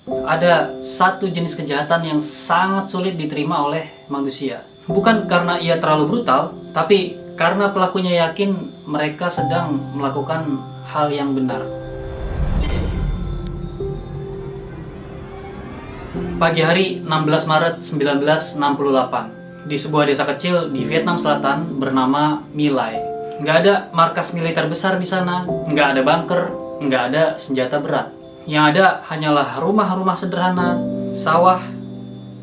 Ada satu jenis kejahatan yang sangat sulit diterima oleh manusia. Bukan karena ia terlalu brutal, tapi karena pelakunya yakin mereka sedang melakukan hal yang benar. Pagi hari 16 Maret 1968, di sebuah desa kecil di Vietnam Selatan bernama My Lai. Nggak ada markas militer besar di sana, nggak ada bunker, nggak ada senjata berat. Yang ada hanyalah rumah-rumah sederhana, sawah,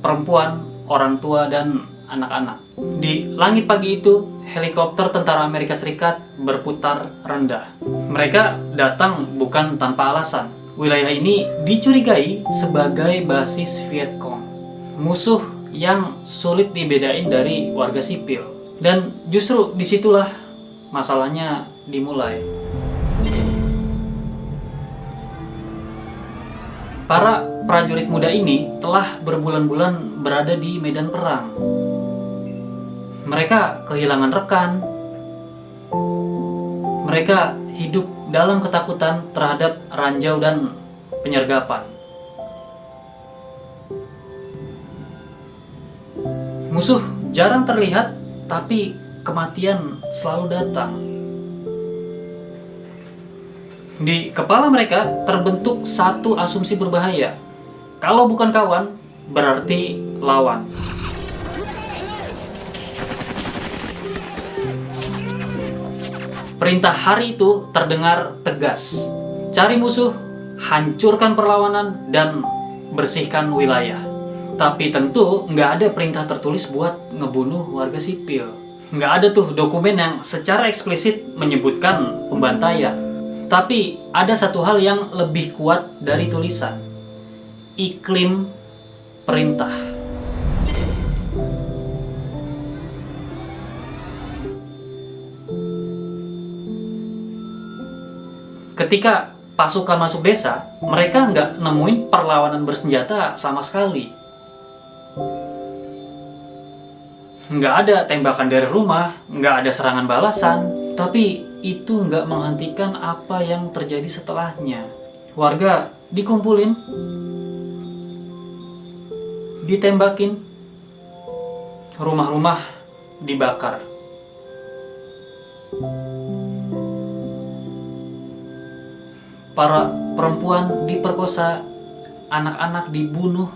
perempuan, orang tua, dan anak-anak. Di langit pagi itu, helikopter tentara Amerika Serikat berputar rendah. Mereka datang bukan tanpa alasan. Wilayah ini dicurigai sebagai basis Viet Cong, musuh yang sulit dibedain dari warga sipil. Dan justru disitulah masalahnya dimulai. Para prajurit muda ini telah berbulan-bulan berada di medan perang. Mereka kehilangan rekan. Mereka hidup dalam ketakutan terhadap ranjau dan penyergapan. Musuh jarang terlihat, tapi kematian selalu datang. Di kepala mereka terbentuk satu asumsi berbahaya. Kalau bukan kawan, berarti lawan. Perintah hari itu terdengar tegas. Cari musuh, hancurkan perlawanan, dan bersihkan wilayah. Tapi tentu nggak ada perintah tertulis buat ngebunuh warga sipil. Nggak ada tuh dokumen yang secara eksplisit menyebutkan pembantaian. Tapi ada satu hal yang lebih kuat dari tulisan. Iklim perintah. Ketika pasukan masuk desa, mereka nggak nemuin perlawanan bersenjata sama sekali. Nggak ada tembakan dari rumah, nggak ada serangan balasan. Tapi itu nggak menghentikan apa yang terjadi setelahnya. Warga dikumpulin, ditembakin, rumah-rumah dibakar. Para perempuan diperkosa, anak-anak dibunuh.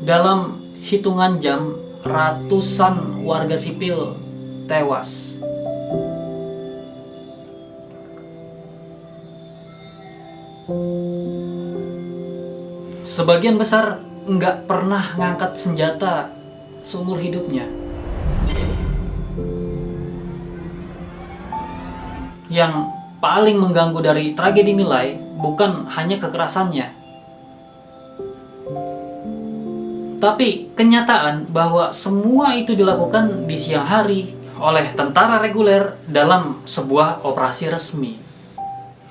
Dalam hitungan jam, ratusan warga sipil tewas. Sebagian besar nggak pernah ngangkat senjata seumur hidupnya. Yang paling mengganggu dari tragedi My Lai bukan hanya kekerasannya, tapi kenyataan bahwa semua itu dilakukan di siang hari oleh tentara reguler dalam sebuah operasi resmi.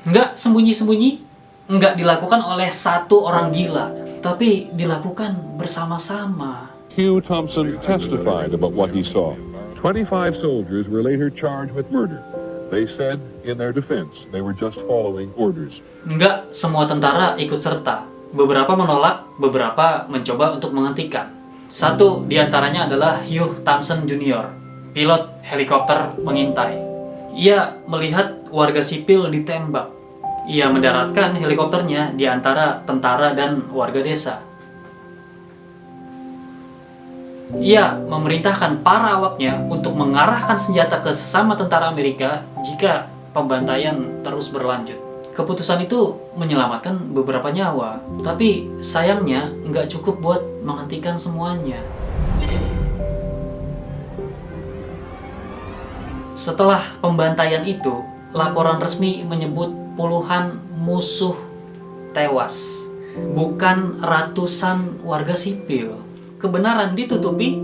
Nggak sembunyi-sembunyi, nggak dilakukan oleh satu orang gila, tapi dilakukan bersama-sama. Hugh Thompson testified about what he saw. 25 soldiers were later charged with murder. They said in their defense they were just following orders. Nggak semua tentara ikut serta. Beberapa menolak, beberapa mencoba untuk menghentikan. Satu di antaranya adalah Hugh Thompson Jr., pilot helikopter pengintai. Ia melihat warga sipil ditembak. Ia mendaratkan helikopternya di antara tentara dan warga desa. Ia memerintahkan para awaknya untuk mengarahkan senjata ke sesama tentara Amerika jika pembantaian terus berlanjut. Keputusan itu menyelamatkan beberapa nyawa, tapi sayangnya nggak cukup buat menghentikan semuanya. Setelah pembantaian itu, laporan resmi menyebut puluhan musuh tewas, bukan ratusan warga sipil. Kebenaran ditutupi,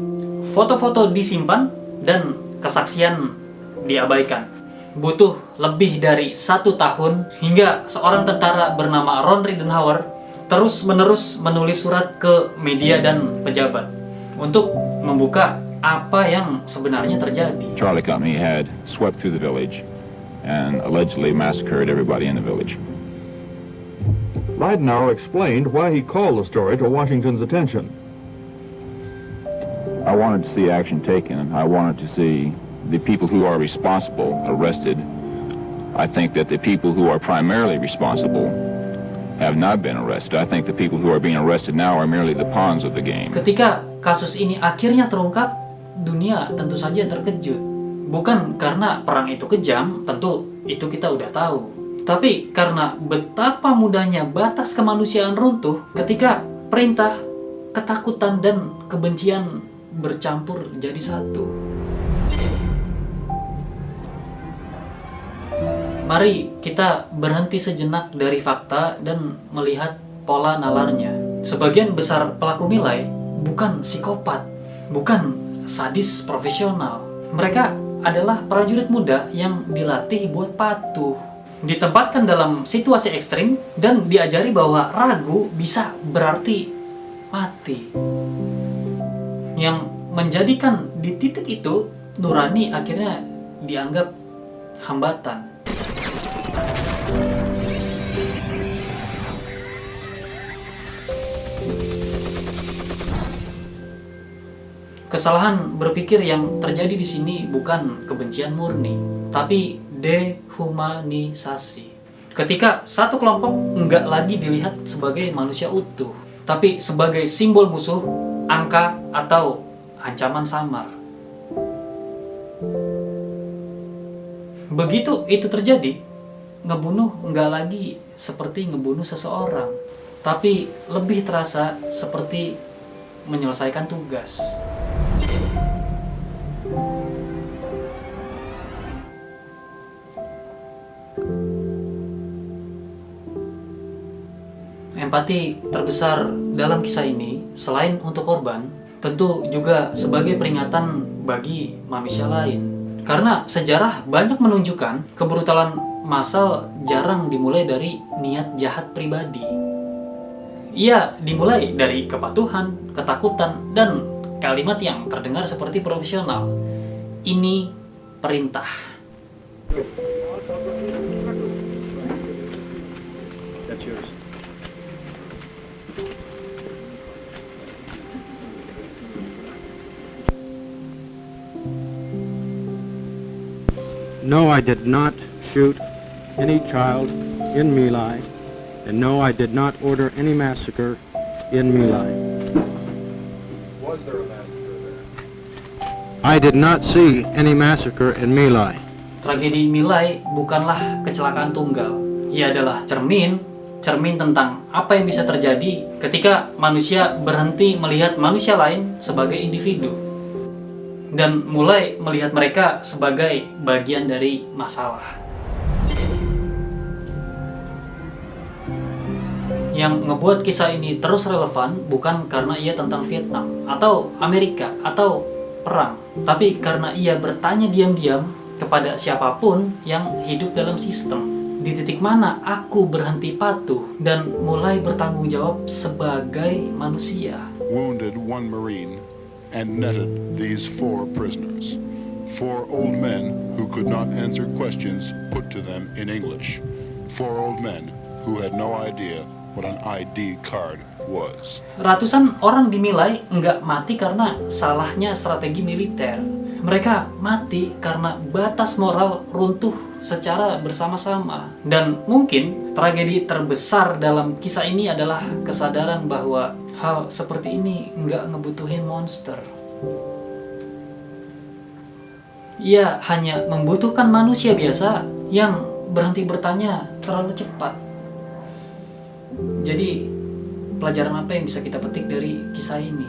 foto-foto disimpan, dan kesaksian diabaikan. Butuh lebih dari 1 tahun hingga seorang tentara bernama Ron Ridenour terus-menerus menulis surat ke media dan pejabat untuk membuka apa yang sebenarnya terjadi. Charlie Company had swept through the village and allegedly massacred everybody in the village. Leidenauer explained why he called the story to Washington's attention. I wanted to see action taken. I wanted to see the people who are responsible arrested. I think that the people who are primarily responsible have not been arrested. I think the people who are being arrested now are merely the pawns of the game. Ketika kasus ini akhirnya terungkap, dunia tentu saja terkejut. Bukan karena perang itu kejam, tentu itu kita udah tahu. Tapi karena betapa mudahnya batas kemanusiaan runtuh ketika perintah, ketakutan, dan kebencian bercampur jadi satu. Mari kita berhenti sejenak dari fakta dan melihat pola nalarnya. Sebagian besar pelaku Milai bukan psikopat, bukan sadis profesional. Mereka adalah prajurit muda yang dilatih buat patuh, ditempatkan dalam situasi ekstrim, dan diajari bahwa ragu bisa berarti mati. Yang menjadikan di titik itu, nurani akhirnya dianggap hambatan. Kesalahan berpikir yang terjadi di sini bukan kebencian murni, tapi dehumanisasi. Ketika satu kelompok nggak lagi dilihat sebagai manusia utuh, tapi sebagai simbol musuh, angka, atau ancaman samar. Begitu itu terjadi, ngebunuh nggak lagi seperti ngebunuh seseorang, tapi lebih terasa seperti menyelesaikan tugas. Empati terbesar dalam kisah ini, selain untuk korban, tentu juga sebagai peringatan bagi manusia lain. Karena sejarah banyak menunjukkan kebrutalan massal jarang dimulai dari niat jahat pribadi. Ia dimulai dari kepatuhan, ketakutan, dan kalimat yang terdengar seperti profesional. Ini perintah. No, I did not shoot any child in My Lai, and no, I did not order any massacre in My Lai. Was there a massacre there? I did not see any massacre in My Lai. Tragedi My Lai bukanlah kecelakaan tunggal. Ia adalah cermin tentang apa yang bisa terjadi ketika manusia berhenti melihat manusia lain sebagai individu dan mulai melihat mereka sebagai bagian dari masalah. Yang ngebuat kisah ini terus relevan bukan karena ia tentang Vietnam atau Amerika atau perang, tapi karena ia bertanya diam-diam kepada siapapun yang hidup dalam sistem. Di titik mana aku berhenti patuh dan mulai bertanggung jawab sebagai manusia. Wounded one Marine and netted these 4 prisoners. 4 old men who could not answer questions put to them in English. 4 old men who had no idea what an ID card was. Ratusan orang dinilai nggak mati karena salahnya strategi militer. Mereka mati karena batas moral runtuh secara bersama-sama. Dan mungkin tragedi terbesar dalam kisah ini adalah kesadaran bahwa hal seperti ini nggak ngebutuhin monster. Ia hanya membutuhkan manusia biasa yang berhenti bertanya terlalu cepat. Jadi, pelajaran apa yang bisa kita petik dari kisah ini?